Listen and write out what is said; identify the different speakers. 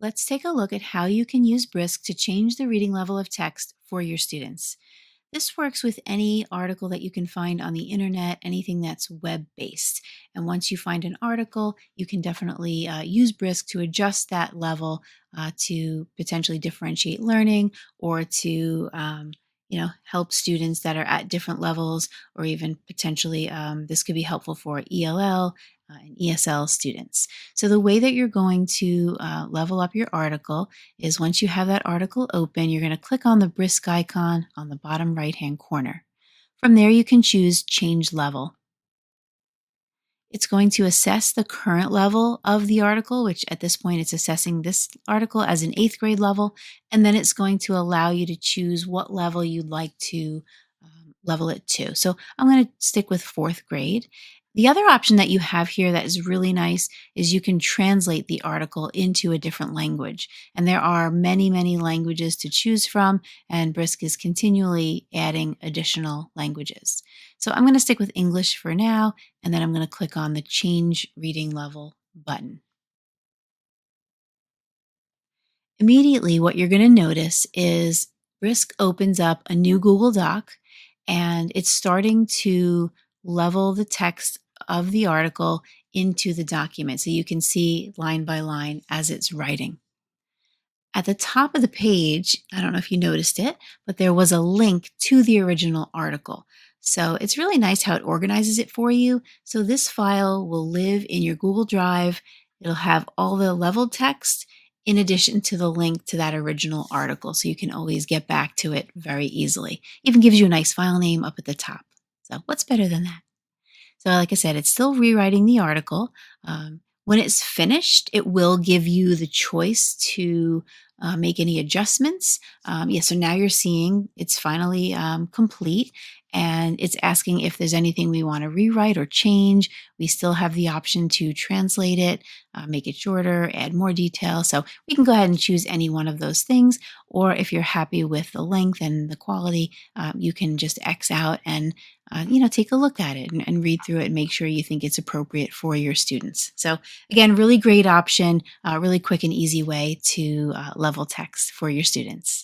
Speaker 1: Let's take a look at how you can use Brisk to change the reading level of text for your students. This works with any article that you can find on the internet, anything that's web based. And once you find an article, you can definitely use Brisk to adjust that level to potentially differentiate learning or to help students that are at different levels, or even potentially this could be helpful for ELL and ESL students. So the way that you're going to level up your article is once you have that article open, you're going to click on the Brisk icon on the bottom right-hand corner. From there, you can choose Change Level. It's going to assess the current level of the article, which at this point it's assessing this article as an 8th grade level, and then it's going to allow you to choose what level you'd like to level it to. So I'm going to stick with 4th grade. The other option that you have here that is really nice is you can translate the article into a different language. And there are many, many languages to choose from, and Brisk is continually adding additional languages. So I'm going to stick with English for now, and then I'm going to click on the Change Reading Level button. Immediately, what you're going to notice is Brisk opens up a new Google Doc, and it's starting to level the text of the article into the document so you can see line by line as it's writing. At the top of the page, I don't know if you noticed it, but there was a link to the original article. So it's really nice how it organizes it for you. So this file will live in your Google Drive. It'll have all the leveled text in addition to the link to that original article. So you can always get back to it very easily. Even gives you a nice file name up at the top. So what's better than that? So like I said, it's still rewriting the article. When it's finished, it will give you the choice to make any adjustments. So now you're seeing it's finally complete, and it's asking if there's anything we want to rewrite or change. We still have the option to translate it, make it shorter, add more detail. So we can go ahead and choose any one of those things. Or if you're happy with the length and the quality, you can just X out and take a look at it and read through it and make sure you think it's appropriate for your students. So again, really great option, really quick and easy way to level text for your students.